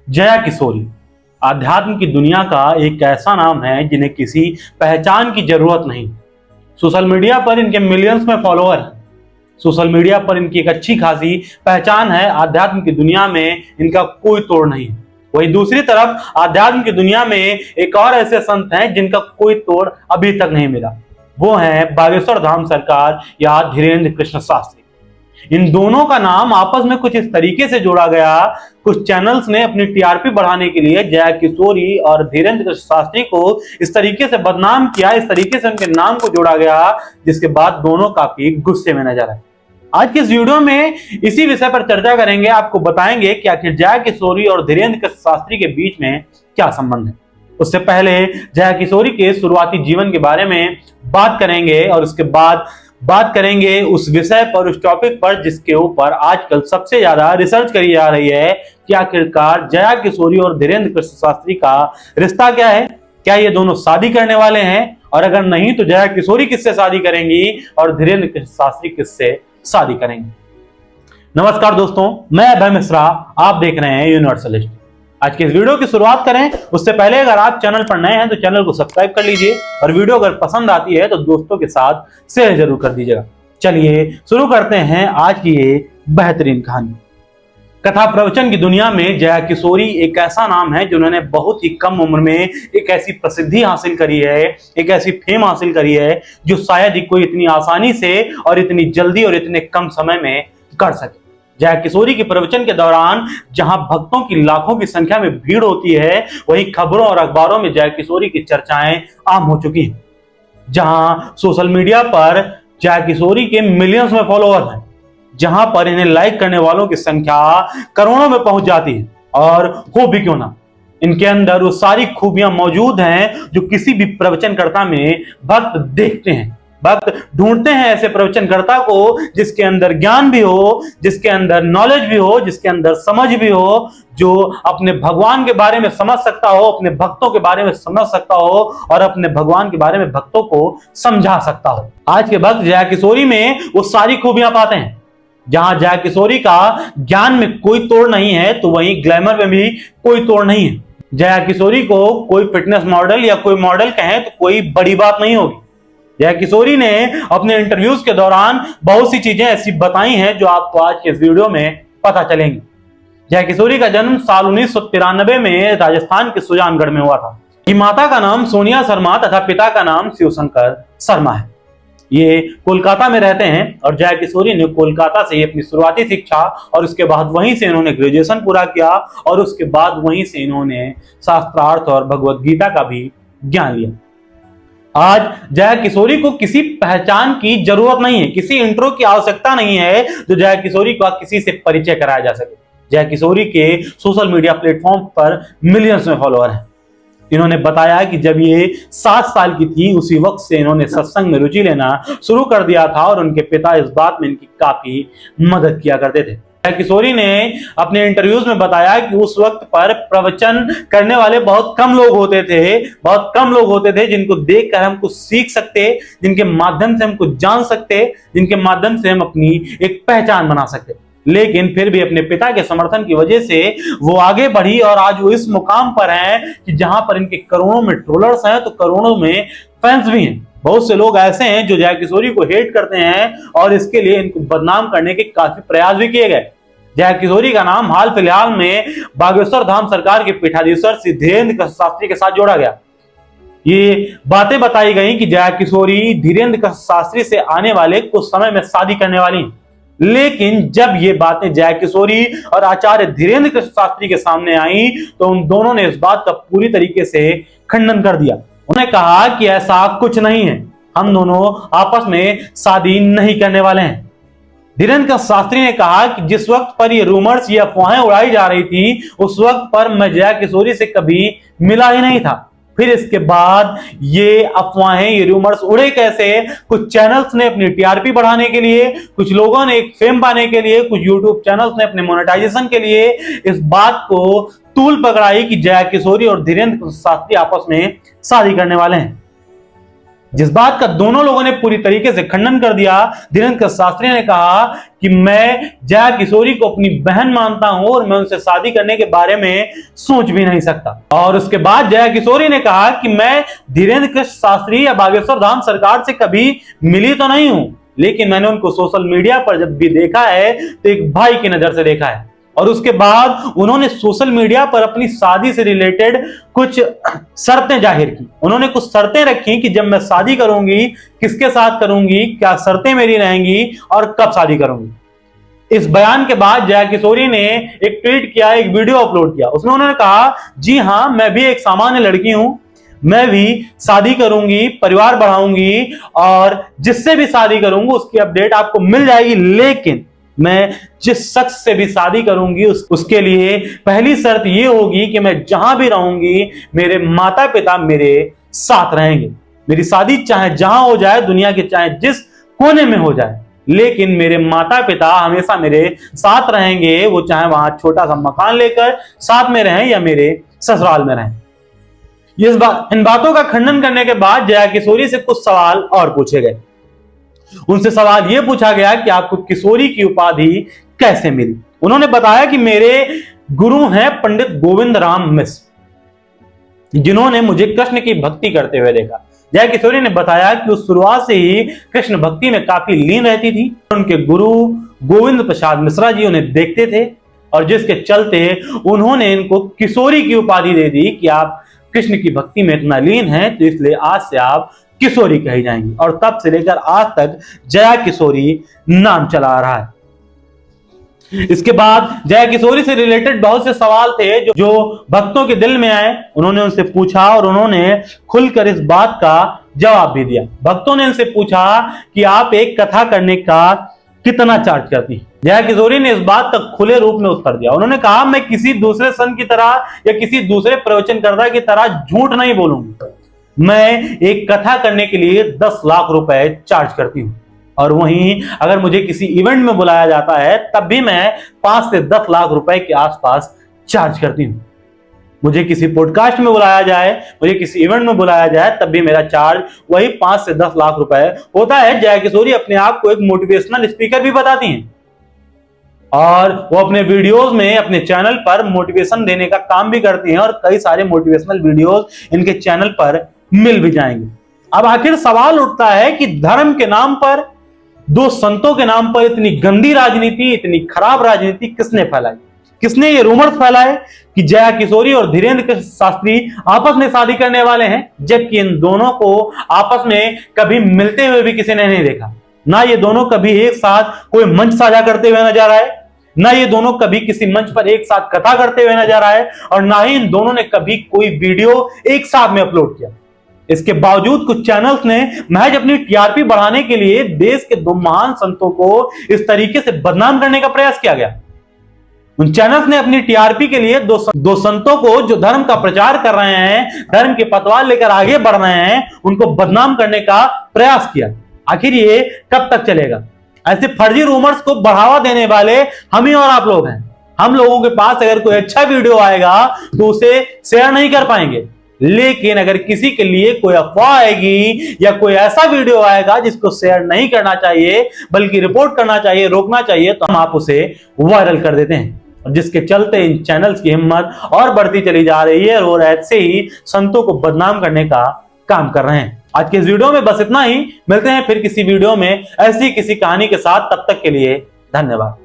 जया किशोरी आध्यात्म की दुनिया का एक ऐसा नाम है जिन्हें किसी पहचान की जरूरत नहीं। सोशल मीडिया पर इनके मिलियंस में फॉलोअर हैं। सोशल मीडिया पर इनकी एक अच्छी खासी पहचान है। आध्यात्म की दुनिया में इनका कोई तोड़ नहीं। वहीं दूसरी तरफ आध्यात्म की दुनिया में एक और ऐसे संत हैं जिनका कोई तोड़ अभी तक नहीं मिला। वो हैं बागेश्वर धाम सरकार या धीरेन्द्र कृष्ण शास्त्री। इन दोनों का नाम आपस में कुछ इस तरीके से जोड़ा गया। कुछ चैनल्स ने अपनी टीआरपी बढ़ाने के लिए जया किशोरी और धीरेन्द्र कृष्ण शास्त्री को इस तरीके से बदनाम किया, इस तरीके से उनके नाम को जोड़ा गया, जिसके बाद दोनों काफी गुस्से में नजर आए। आज के इस वीडियो में इसी विषय पर चर्चा करेंगे। आपको बताएंगे कि आखिर जया किशोरी और धीरेन्द्र कृष्ण शास्त्री के बीच में क्या संबंध है। उससे पहले जया किशोरी के शुरुआती जीवन के बारे में बात करेंगे और उसके बाद बात करेंगे उस विषय पर, उस टॉपिक पर जिसके ऊपर आजकल सबसे ज्यादा रिसर्च करी जा रही है कि आखिरकार जया किशोरी और धीरेन्द्र कृष्ण शास्त्री का रिश्ता क्या है। क्या ये दोनों शादी करने वाले हैं, और अगर नहीं तो जया किशोरी किससे शादी करेंगी और धीरेन्द्र कृष्ण शास्त्री किससे शादी करेंगे। नमस्कार दोस्तों, मैं अभय मिश्रा, आप देख रहे हैं यूनिवर्सलिस्ट। आज के इस वीडियो की शुरुआत करें उससे पहले अगर आप चैनल पर नए हैं तो चैनल को सब्सक्राइब कर लीजिए और वीडियो अगर पसंद आती है तो दोस्तों के साथ शेयर जरूर कर दीजिएगा। चलिए शुरू करते हैं आज की ये बेहतरीन कहानी। कथा प्रवचन की दुनिया में जया किशोरी एक ऐसा नाम है जिन्होंने बहुत ही कम उम्र में एक ऐसी प्रसिद्धि हासिल करी है, एक ऐसी फेम हासिल करी है जो शायद ही कोई इतनी आसानी से और इतनी जल्दी और इतने कम समय में कर सके। जया किशोरी के प्रवचन के दौरान जहां भक्तों की लाखों की संख्या में भीड़ होती है, वहीं खबरों और अखबारों में जया किशोरी की चर्चाएं आम हो चुकी हैं। जहां सोशल मीडिया पर जया किशोरी के मिलियंस में फॉलोअर हैं, जहां पर इन्हें लाइक करने वालों की संख्या करोड़ों में पहुंच जाती है, और हो भी क्यों ना, इनके अंदर वो सारी खूबियां मौजूद हैं जो किसी भी प्रवचनकर्ता में भक्त देखते हैं। भक्त ढूंढते हैं ऐसे प्रवचनकर्ता को जिसके अंदर ज्ञान भी हो, जिसके अंदर नॉलेज भी हो, जिसके अंदर समझ भी हो, जो अपने भगवान के बारे में समझ सकता हो, अपने भक्तों के बारे में समझ सकता हो और अपने भगवान के बारे में भक्तों को समझा सकता हो। आज के भक्त जया किशोरी में वो सारी खूबियां पाते हैं। जहां जया किशोरी का ज्ञान में कोई तोड़ नहीं है तो वहीं ग्लैमर में भी कोई तोड़ नहीं है। जया किशोरी को कोई फिटनेस मॉडल या कोई मॉडल कहें तो कोई बड़ी बात नहीं होगी। जया किशोरी ने अपने इंटरव्यूज के दौरान बहुत सी चीजें ऐसी बताई हैं जो आपको आज के इस वीडियो में पता चलेंगी। जया किशोरी का जन्म साल 1993 में राजस्थान के सुजानगढ़ में हुआ था। ये माता का नाम सोनिया शर्मा तथा पिता का नाम शिवशंकर शर्मा है। ये कोलकाता में रहते हैं और जया किशोरी ने कोलकाता से ही अपनी शुरुआती शिक्षा और उसके बाद वहीं से इन्होंने ग्रेजुएशन पूरा किया और उसके बाद वहीं से इन्होंने शास्त्रार्थ और भगवत गीता का भी ज्ञान लिया। आज जया किशोरी को किसी पहचान की जरूरत नहीं है, किसी इंट्रो की आवश्यकता नहीं है जो जया किशोरी का किसी से परिचय कराया जा सके। जया किशोरी के सोशल मीडिया प्लेटफॉर्म पर मिलियंस में फॉलोअर हैं। इन्होंने बताया कि जब ये 7 साल की थी उसी वक्त से इन्होंने सत्संग में रुचि लेना शुरू कर दिया था और उनके पिता इस बात में इनकी काफी मदद किया करते थे। जया किशोरी ने अपने इंटरव्यूज में बताया कि उस वक्त पर प्रवचन करने वाले बहुत कम लोग होते थे जिनको देखकर हम कुछ सीख सकते, जिनके माध्यम से हम कुछ जान सकते, जिनके माध्यम से हम अपनी एक पहचान बना सकते। लेकिन फिर भी अपने पिता के समर्थन की वजह से वो आगे बढ़ी और आज वो इस मुकाम पर हैं कि जहां पर इनके करोड़ों में ट्रोलर्स हैं तो करोड़ों में फैंस भी हैं। बहुत से लोग ऐसे हैं जो जया किशोरी को हेट करते हैं और इसके लिए इनको बदनाम करने के काफी प्रयास भी किए गए। जया किशोरी का नाम हाल फिलहाल में बागेश्वर धाम सरकार के पीठाधीश्वर श्री धीरेन्द्र कृष्ण शास्त्री के साथ जोड़ा गया। ये बातें बताई गई कि जया किशोरी धीरेन्द्र कृष्ण शास्त्री से आने वाले कुछ समय में शादी करने वाली हैं। लेकिन जब ये बातें जया किशोरी और आचार्य धीरेन्द्र कृष्ण शास्त्री के सामने आई तो उन दोनों ने इस बात का पूरी तरीके से खंडन कर दिया। उन्होंने कहा कि ऐसा कुछ नहीं है, हम दोनों आपस में शादी नहीं करने वाले हैं। धीरेन्द्र कृष्ण शास्त्री ने कहा कि जिस वक्त पर ये रूमर्स, ये अफवाहें उड़ाई जा रही थी उस वक्त पर मैं जया किशोरी से कभी मिला ही नहीं था। फिर इसके बाद ये अफवाहें, ये रूमर्स उड़े कैसे? कुछ चैनल्स ने अपनी टीआरपी बढ़ाने के लिए, कुछ लोगों ने एक फेम पाने के लिए, कुछ यूट्यूब चैनल्स ने अपने मोनेटाइजेशन के लिए इस बात को तूल पकड़ाई कि जया किशोरी और धीरेन्द्र कृष्ण शास्त्री आपस में शादी करने वाले हैं। जिस बात का दोनों लोगों ने पूरी तरीके से खंडन कर दिया। धीरेंद्र शास्त्री ने कहा कि मैं जया किशोरी को अपनी बहन मानता हूं और मैं उनसे शादी करने के बारे में सोच भी नहीं सकता। और उसके बाद जया किशोरी ने कहा कि मैं धीरेंद्र कृष्ण शास्त्री या बागेश्वर धाम सरकार से कभी मिली तो नहीं हूं, लेकिन मैंने उनको सोशल मीडिया पर जब भी देखा है तो एक भाई की नजर से देखा है। और उसके बाद उन्होंने सोशल मीडिया पर अपनी शादी से रिलेटेड कुछ शर्तें जाहिर की। उन्होंने कुछ शर्तें रखी कि जब मैं शादी करूंगी किसके साथ करूंगी, क्या शर्तें मेरी रहेंगी और कब शादी करूंगी। इस बयान के बाद जया किशोरी ने एक ट्वीट किया, एक वीडियो अपलोड किया। उसमें उन्होंने कहा, जी हां, मैं भी एक सामान्य लड़की हूं, मैं भी शादी करूंगी, परिवार बढ़ाऊंगी और जिससे भी शादी करूंगी उसकी अपडेट आपको मिल जाएगी, लेकिन मैं जिस शख्स से भी शादी करूंगी उसके लिए पहली शर्त यह होगी कि मैं जहां भी रहूंगी मेरे माता पिता मेरे साथ रहेंगे। मेरी शादी चाहे जहां हो जाए, दुनिया के चाहे जिस कोने में हो जाए, लेकिन मेरे माता पिता हमेशा मेरे साथ रहेंगे। वो चाहे वहां छोटा सा मकान लेकर साथ में रहें या मेरे ससुराल में रहें। इन बातों का खंडन करने के बाद जया किशोरी से कुछ सवाल और पूछे गए। उनसे सवाल यह पूछा गया कि आपको किशोरी की उपाधि कैसे मिली। उन्होंने बताया कि मेरे गुरु हैं पंडित गोविंद राम मिश्र, जिन्होंने मुझे कृष्ण की भक्ति करते हुए देखा। जया किशोरी ने बताया कि उस शुरुआत से ही कृष्ण भक्ति में काफी लीन रहती थी। उनके गुरु गोविंद प्रसाद मिश्रा जी उन्हें देखते थे और जिसके चलते उन्होंने इनको किशोरी की उपाधि दे दी कि आप कृष्ण की भक्ति में इतना लीन है, तो इसलिए आज से आप किशोरी कही जाएंगी। और तब से लेकर आज तक जया किशोरी नाम चला आ रहा है। इसके बाद जया किशोरी से रिलेटेड बहुत से सवाल थे जो भक्तों के दिल में आए। उन्होंने उनसे पूछा और उन्होंने खुलकर इस बात का जवाब भी दिया। भक्तों ने उनसे पूछा कि आप एक कथा करने का कितना चार्ज करती हैं। जया किशोरी ने इस बात का खुले रूप में उत्तर दिया। उन्होंने कहा, मैं किसी दूसरे संत की तरह या किसी दूसरे प्रवचनकर्ता की तरह झूठ नहीं बोलूंगी। मैं एक कथा करने के लिए 10 लाख रुपए चार्ज करती हूं और वहीं अगर मुझे किसी इवेंट में बुलाया जाता है तब भी मैं 5 से 10 लाख रुपए के आसपास चार्ज करती हूं। मुझे किसी पॉडकास्ट में बुलाया जाए, मुझे किसी इवेंट में बुलाया जाए, तब भी मेरा चार्ज वही 5 से 10 लाख रुपए होता है। जया किशोरी अपने आप को एक मोटिवेशनल स्पीकर भी बताती हैं और वो अपने वीडियोस में अपने चैनल पर मोटिवेशन देने का काम भी करती हैं और कई सारे मोटिवेशनल वीडियोस इनके चैनल पर मिल भी जाएंगे। अब आखिर सवाल उठता है कि धर्म के नाम पर, दो संतों के नाम पर इतनी गंदी राजनीति, इतनी खराब राजनीति किसने फैलाई? किसने ये रूमर्स फैलाए कि जया किशोरी और धीरेंद्र कृष्ण शास्त्री आपस में शादी करने वाले हैं, जबकि इन दोनों को आपस में कभी मिलते हुए भी किसी ने नहीं देखा। ना ये दोनों कभी एक साथ कोई मंच साझा करते हुए नजर आए, ना ये दोनों कभी किसी मंच पर एक साथ कथा करते हुए नजर आए और ना ही इन दोनों ने कभी कोई वीडियो एक साथ में अपलोड किया। इसके बावजूद कुछ चैनल्स ने महज अपनी टीआरपी बढ़ाने के लिए देश के दो महान संतों को इस तरीके से बदनाम करने का प्रयास किया गया। उन चैनल्स ने अपनी टीआरपी के लिए दो संतों को जो धर्म का प्रचार कर रहे हैं, धर्म के पतवार लेकर आगे बढ़ रहे हैं, उनको बदनाम करने का प्रयास किया। आखिर ये कब तक चलेगा? ऐसे फर्जी रूमर्स को बढ़ावा देने वाले हम ही और आप लोग हैं। हम लोगों के पास अगर कोई अच्छा वीडियो आएगा तो उसे शेयर नहीं कर पाएंगे, लेकिन अगर किसी के लिए कोई अफवाह आएगी या कोई ऐसा वीडियो आएगा जिसको शेयर नहीं करना चाहिए बल्कि रिपोर्ट करना चाहिए, रोकना चाहिए, तो हम आप उसे वायरल कर देते हैं, जिसके चलते इन चैनल्स की हिम्मत और बढ़ती चली जा रही है और ऐसे ही संतों को बदनाम करने का काम कर रहे हैं। आज के इस वीडियो में बस इतना ही। मिलते हैं फिर किसी वीडियो में ऐसी किसी कहानी के साथ। तब तक के लिए धन्यवाद।